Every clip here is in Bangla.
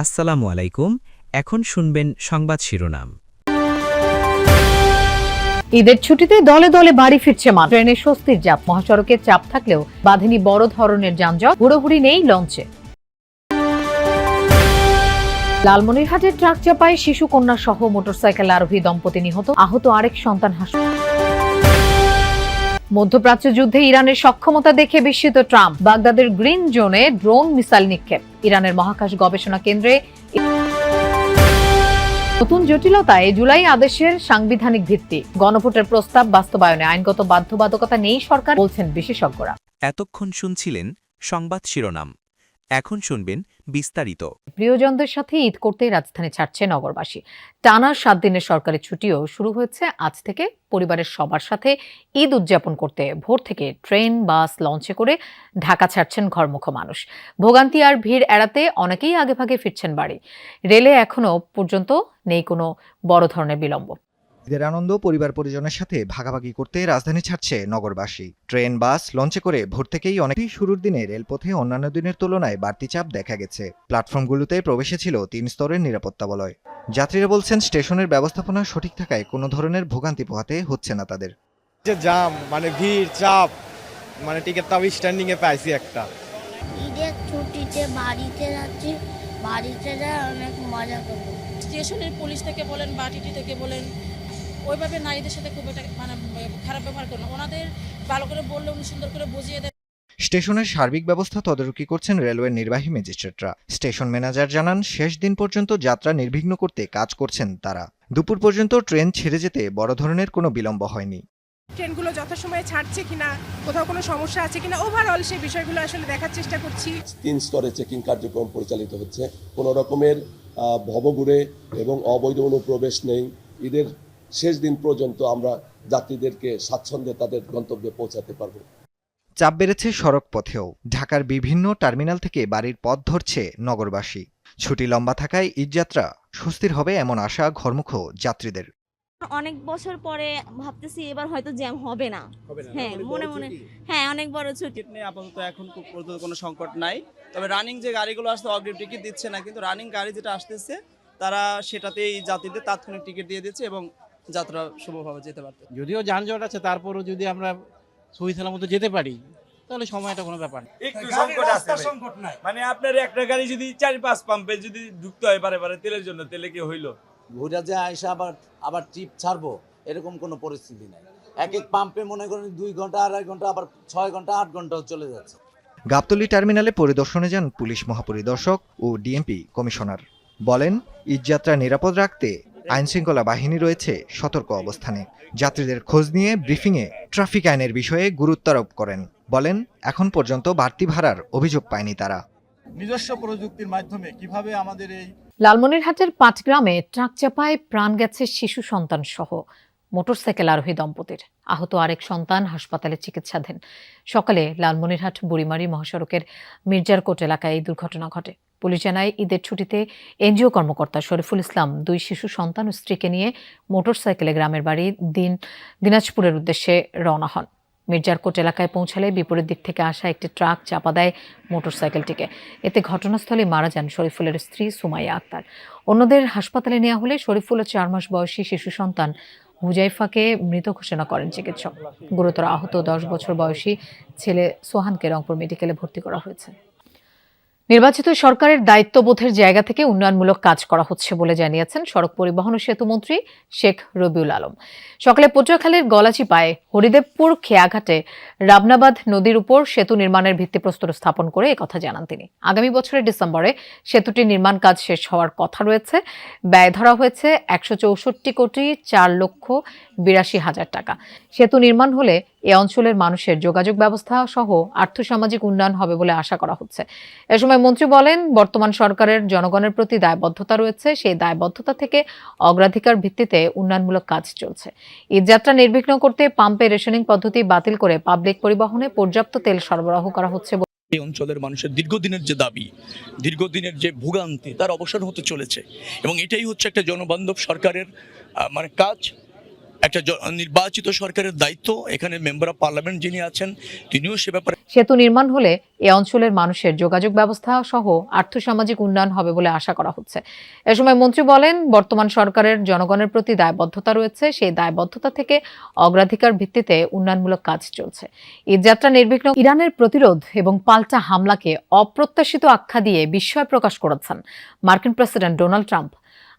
আসসালামু আলাইকুম। এখন শুনবেন সংবাদ শিরোনাম। ঈদের ছুটিতে দলে দলে বাড়ি ফিরছে মানুষ। ট্রেনে স্বস্তির চাপ, মহাসড়কে চাপ থাকলেও বাঁধেনি বড় ধরনের যানজট, হুড়োহুড়ি নেই লঞ্চে। লালমনিরহাটে ট্রাক চাপায় শিশু কন্যা সহ মোটরসাইকেল আরোহী দম্পতি নিহত, আহত আরেক সন্তান হাসপাতালে। মধ্যপ্রাচ্য যুদ্ধে ইরানের সক্ষমতা দেখে বিস্মিত ট্রাম্প, বাগদাদের গ্রিন জোনে ড্রোন মিসাইল নিক্ষেপ। ইরানের মহাকাশ গবেষণা কেন্দ্রে নতুন জটিলতায় জুলাই আদেশের সাংবিধানিক ভিত্তি, গণভোটের প্রস্তাব বাস্তবায়নে আইনগত বাধ্যবাধকতা নেই সরকার, বলছেন বিশেষজ্ঞরা। এতক্ষণ শুনছিলেন সংবাদ শিরোনাম। এখন শুনবেন বিস্তারিত। প্রিয়জনদের সাথে ঈদ করতে রাজধানী ছাড়ছে নগরবাসী। টানা 7 দিনের সরকারি ছুটিও শুরু হয়েছে আজ থেকে। পরিবারের সবার সাথে ঈদ উদযাপন করতে ভোর থেকে ট্রেন, বাস, লঞ্চে করে ঢাকা ছাড়ছেন ঘরমুখো মানুষ। ভোগান্তি আর ভিড় এড়াতে অনেকেই আগেভাগে ফিরছেন বাড়ি। রেলে এখনো পর্যন্ত নেই কোনো বড় ধরনের বিলম্ব। ঈদের আনন্দ পরিবার পরিজনের সাথে ভাগাভাগি করতে রাজধানী ছাড়ছে নগরবাসী। ট্রেন, বাস, লঞ্চে করে ভোর থেকেই অনেকেই শুরুর দিনে রেলপথে অন্যান্য দিনের তুলনায় বাড়তি চাপ দেখা গেছে। প্ল্যাটফর্মগুলোতে প্রবেশে ছিল 3 স্তরের নিরাপত্তা বলয়। যাত্রীরা বলছেন স্টেশনের ব্যবস্থাপনা সঠিক থাকায় কোনো ধরনের ভোগান্তি পোহাতে হচ্ছে না তাদের। যে জাম ভিড় চাপ টিকিট তাও স্ট্যান্ডিং এ পাইছি একটা। ঈদের ছুটিতে বাড়িতে যাচ্ছি, বাড়িতে যায় অনেক মজা করবো। স্টেশনের পুলিশ থেকে বলেন বা টিটি থেকে বলেন ওইভাবে নারীদের সাথে খুব একটা খারাপ ব্যবহার করেন। ওনাদের ভালো করে বললে উনি সুন্দর করে বুঝিয়ে দেন। স্টেশনের সার্বিক ব্যবস্থা তদারকি করছেন রেলওয়ের নির্বাহী ম্যাজিস্ট্রেটরা। স্টেশন ম্যানেজার জানান, শেষ দিন পর্যন্ত যাত্রা নির্বিঘ্ন করতে কাজ করছেন তারা। দুপুর পর্যন্ত ট্রেন ছেড়ে যেতে বড় ধরনের কোনো বিলম্ব হয়নি। ট্রেনগুলো যথাসময়ে ছাড়ছে কিনা, কোথাও কোনো সমস্যা আছে কিনা, ওভারঅল সেই বিষয়গুলো আসলে দেখার চেষ্টা করছি। 3 স্তরে চেকিং কার্যক্রম পরিচালিত হচ্ছে। কোনো রকমের ভবঘুরে এবং অবৈধ অনুপ্রবেশ নেই। ঈদের শেষ দিন পর্যন্ত আমরা যাত্রীদেরকে স্বাচ্ছন্দ্যে তাদের গন্তব্যে পৌঁছাতে পারব। চাপ বেড়েছে সড়ক পথেও। ঢাকার বিভিন্ন টার্মিনাল থেকে বাড়ির পথ ধরছে নগরবাসী। ছুটি লম্বা থাকায় ঈদযাত্রা স্বস্তির হবে এমন আশা ঘরমুখো যাত্রীদের। অনেক বছর পরে ভাবতেছি এবার হয়তো জ্যাম হবে না। হ্যাঁ, মনে মনে হ্যাঁ, অনেক বড় ছুটি নিয়ে আপাতত এখন কোনো সংকট নাই। তবে রানিং যে গাড়িগুলো আসছে অগ্রিম টিকিট দিচ্ছে না, কিন্তু রানিং গাড়ি যেটা আসতেছে তারা সেটাতেই যাত্রীদের তাৎক্ষণিক টিকিট দিয়ে দিচ্ছে এবং যাত্রা শুভভাবে যেতে পারবে। যদিও যানজট আছে, তারপরও যদি আমরা সুবিধা মতো যেতে পারি তাহলে সময়টা কোনো ব্যাপার না। একটু সংকট আছে, আপনার একটা গাড়ি যদি 4-5 পাম্পে যদি ঢুকতে হয় পারে তেলের জন্য, তেলে কি হইলো? ঘুরে যে আইসা আবার ট্রিপ ছাড়বো এরকম কোনো পরিস্থিতি নাই। এক পাম্পে মনে করেন 2 ঘন্টা, 2.5 ঘন্টা, আবার 6 ঘন্টা, 8 ঘন্টাও চলে যাচ্ছে। গাবতলী টার্মিনালে পরিদর্শনে যান পুলিশ মহাপরিদর্শক ও ডিএমপি কমিশনার। বলেন, ঈদযাত্রা নিরাপদ রাখতে আইনশৃঙ্খলা বাহিনী রয়েছে সতর্ক অবস্থানে। যাত্রীদের খোঁজ নিয়ে ব্রিফিংয়ে ট্রাফিক আইনের বিষয়ে গুরুত্ব আরোপ করেন। বলেন, এখন পর্যন্ত বাড়তি ভাড়ার অভিযোগ পায়নি তারা। নিজস্ব প্রযুক্তির মাধ্যমে কিভাবে আমাদের এই লালমনিরহাটের পাটগ্রামে ট্রাক চাপায় প্রাণ গেছে শিশু সন্তান সহ মোটরসাইকেল আরোহী দম্পতির, আহত আরেক সন্তান হাসপাতালে চিকিৎসাধীন। সকালে লালমনিরহাট বুড়িমারি মহাসড়কের মির্জারকোট এলাকায় এই দুর্ঘটনা ঘটে। পুলিশ জানায়, ঈদের ছুটিতে এনজিও কর্মকর্তা শরীফুল ইসলাম 2 শিশু সন্তান ও স্ত্রীকে নিয়ে মোটরসাইকেলে গ্রামের বাড়ি দিনাজপুরের উদ্দেশ্যে রওনা হন। মির্জারকোট এলাকায় পৌঁছালে বিপরীত দিক থেকে আসা একটি ট্রাক চাপা দেয় মোটরসাইকেলটিকে। এতে ঘটনাস্থলে মারা যান শরীফুলের স্ত্রী সুমাইয়া আক্তার। অন্যদের হাসপাতালে নেওয়া হলে শরীফুল ও 4 মাস বয়সী শিশু সন্তান হুজাইফাকে মৃত ঘোষণা করেন চিকিৎসক। গুরুতর আহত 10 বছর বয়সী ছেলে সোহানকে রংপুর মেডিকেলে ভর্তি করা হয়েছে। নির্বাচিত সরকারের দায়িত্ববোধের জায়গা থেকে উন্নয়নমূলক কাজ করা হচ্ছে বলে জানিয়েছেন সড়ক পরিবহন ও সেতু মন্ত্রী শেখ রবিউল আলম। সকালে পটুয়াখালীর গলাচিপায় হরিদেবপুর খেয়াঘাটে রাবনাবাদ নদীর উপর সেতু নির্মাণের ভিত্তিপ্রস্তর স্থাপন করে একথা জানান তিনি। আগামী বছরের ডিসেম্বরে সেতুটির নির্মাণ কাজ শেষ হওয়ার কথা রয়েছে। ব্যয় ধরা হয়েছে 164,04,82,000 টাকা। সেতু নির্মাণ হলে এ অঞ্চলের মানুষের যোগাযোগ ব্যবস্থা সহ আর্থসামাজিক উন্নয়ন হবে বলে আশা করা হচ্ছে। এ সময় মন্ত্রী বলেন, বর্তমান সরকারের জনগণের প্রতি দায়বদ্ধতা রয়েছে। সেই দায়বদ্ধতা থেকে অগ্রাধিকার ভিত্তিতে উন্নয়নমূলক কাজ চলছে। ঈদযাত্রা নির্বিঘ্ন করতে পাম্পে রেশনিং পদ্ধতি বাতিল করে পাবলিক পরিবহনে পর্যাপ্ত তেল সরবরাহ করা হচ্ছে। এই অঞ্চলের মানুষের দীর্ঘদিনের যে দাবি, দীর্ঘদিনের যে ভোগান্তি, তার অবসান হতে চলেছে এবং এটাই হচ্ছে একটা জনবান্ধব সরকারের কাজ। একটা নির্বাচিত সরকারের দায়িত্ব, এখানে মেম্বার অফ পার্লামেন্ট যিনি আছেন তিনিও সে ব্যাপারে। সেতু নির্মাণ হলে এ অঞ্চলের মানুষের যোগাযোগ ব্যবস্থা সহ আর্থসামাজিক উন্নয়ন হবে বলে আশা করা হচ্ছে। এ সময় মন্ত্রী বলেন, বর্তমান সরকারের জনগণের প্রতি দায়বদ্ধতা রয়েছে, সেই দায়বদ্ধতা থেকে অগ্রাধিকার ভিত্তিতে উন্নয়নমূলক কাজ চলছে। ঈদযাত্রা নির্বিঘ্ন। ইরানের প্রতিরোধ এবং পাল্টা হামলাকে অপ্রত্যাশিত আখ্যা দিয়ে বিস্ময় প্রকাশ করেছেন মার্কিন প্রেসিডেন্ট ডোনাল্ড ট্রাম্প।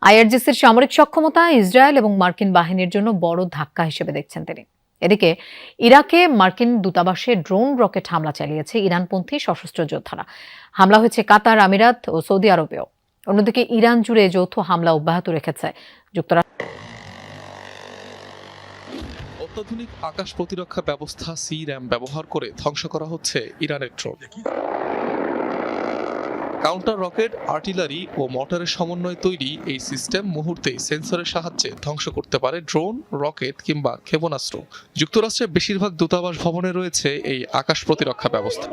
আইআরজিসির সামরিক সক্ষমতা ইসরায়েল এবং মার্কিন বাহিনীর জন্য বড় ধাক্কা হিসেবে দেখছেন তিনি। এদিকে ইরাকে মার্কিন দূতাবাসে ড্রোন রকেট হামলা চালিয়েছে ইরানপন্থী সশস্ত্র যোদ্ধারা। হামলা হয়েছে কাতার, আমিরাত ও সৌদি আরবেও। অন্যদিকে ইরান জুড়ে যৌথ হামলা অব্যাহত রেখেছে যুক্তরাষ্ট্র। অত্যাধুনিক আকাশ প্রতিরক্ষা ব্যবস্থা সিরাম ব্যবহার করে ধ্বংস করা হচ্ছে ইরানের ড্রোন। কাউন্টার রকেট, আর্টিলারি ও মটরের সমন্বয়ে তৈরি এই সিস্টেম মুহূর্তেই সেন্সরের সাহায্যে ধ্বংস করতে পারে ড্রোন, রকেট কিংবা ক্ষেপণাস্ত্র। যুক্তরাষ্ট্রের বেশিরভাগ দূতাবাস ভবনে রয়েছে এই আকাশ প্রতিরক্ষা ব্যবস্থা।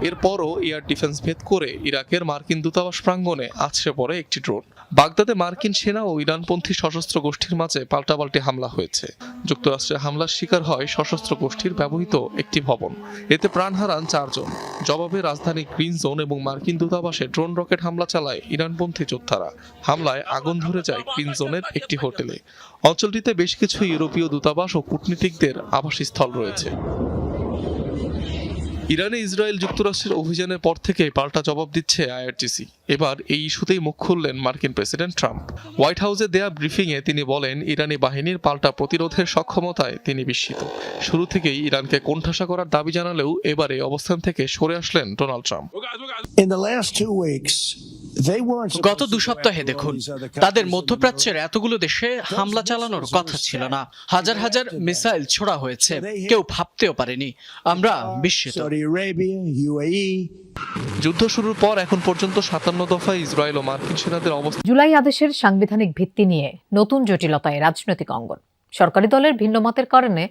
এরপরও এয়ার ডিফেন্স ভেদ করে ইরাকের মার্কিন দূতাবাস প্রাঙ্গণে আছড়ে পড়ে একটি ড্রোন। বাগদাদে মার্কিন সেনা ও ইরানপন্থী সশস্ত্র গোষ্ঠীর মাঝে পাল্টাপাল্টি হামলা হয়েছে। যুক্তরাষ্ট্রের হামলার শিকার হয় সশস্ত্র গোষ্ঠীর ব্যবহৃত একটি ভবন। এতে প্রাণ হারান 4 জন। জবাবে রাজধানী গ্রিন জোন এবং মার্কিন দূতাবাসে ড্রোন রকেট হামলা চালায় ইরানপন্থী যোদ্ধারা। হামলায় আগুন ধরে যায় গ্রিন জোনের একটি হোটেলে। অঞ্চলটিতে বেশ কিছু ইউরোপীয় দূতাবাস ও কূটনীতিকদের আবাসস্থল রয়েছে। ইরানে ইসরায়েল যুক্তরাষ্ট্রের অভিযানের পর থেকে পাল্টা জবাব দিচ্ছে আইআরজিসি। এবার এই ইস্যুতেই মুখ খুললেন মার্কিন প্রেসিডেন্ট ট্রাম্প। হোয়াইট হাউসে দেয়া ব্রিফিংয়ে তিনি বলেন, ইরানি বাহিনীর পাল্টা প্রতিরোধের সক্ষমতায় তিনি বিস্মিত। শুরু থেকেই ইরানকে কোণঠাসা করার দাবি জানালেও এবারে অবস্থান থেকে সরে আসলেন ডোনাল্ড ট্রাম্প। গত 2 সপ্তাহে দেখুন, তাদের মধ্যপ্রাচ্যের এতগুলো দেশে হামলা চালানোর কথা ছিল না। হাজার হাজার মিসাইল ছোড়া হয়েছে, কেউ ভাবতেও পারেনি। আমরা বিস্মিত। যুদ্ধ শুরুর পর এখন পর্যন্ত 57 দফায় ইসরায়েল ও মার্কিন সেনাদের অবস্থান। জুলাই আদেশের সাংবিধানিক ভিত্তি নিয়ে নতুন জটিলতায় রাজনৈতিক অঙ্গন। সরকারি দলের ভিন্ন মতের কারণে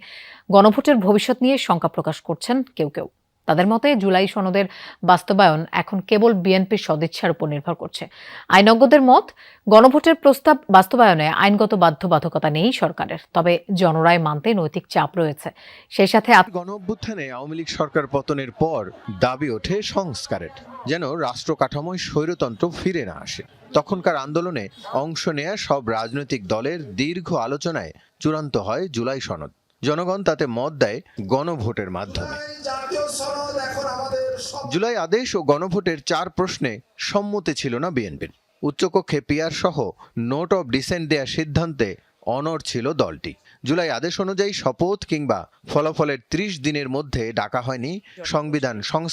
গণভোটের ভবিষ্যৎ নিয়ে শঙ্কা প্রকাশ করছেন কেউ কেউ। তাদের মতে জুলাই সনদের বাস্তবায়ন এখন কেবল বিএনপির সদিচ্ছার উপর নির্ভর করছে। আইনজ্ঞদের মত, গণভোটের প্রস্তাব বাস্তবায়নে আইনগত বাধ্যবাধকতা নেই সরকারের, তবে জনরায় মানতে নৈতিক চাপ রয়েছে। সেই সাথে গণঅভ্যুত্থানে আওয়ামী লীগ সরকার পতনের পর দাবি ওঠে সংস্কারের, যেন রাষ্ট্র কাঠামোয় স্বৈরতন্ত্র ফিরে না আসে। তখনকার আন্দোলনে অংশ নেয়া সব রাজনৈতিক দলের দীর্ঘ আলোচনায় চূড়ান্ত হয় জুলাই সনদ। জনগণ তাতে মত দেয় গণভোটের মাধ্যমে। জুলাই আদেশ ও গণভোটের 4 প্রশ্নে সম্মতি ছিল না বিএনপির। উচ্চকক্ষে পিআর সহ নোট অব ডিসেন্ট দেয়া সিদ্ধান্তে অনড় ছিল দলটি। জুলাই আদেশ অনুযায়ী শপথ কিংবা ফলাফলের 30 দিনের মধ্যে ডাকা হয়নি সংবিধান সংস্কার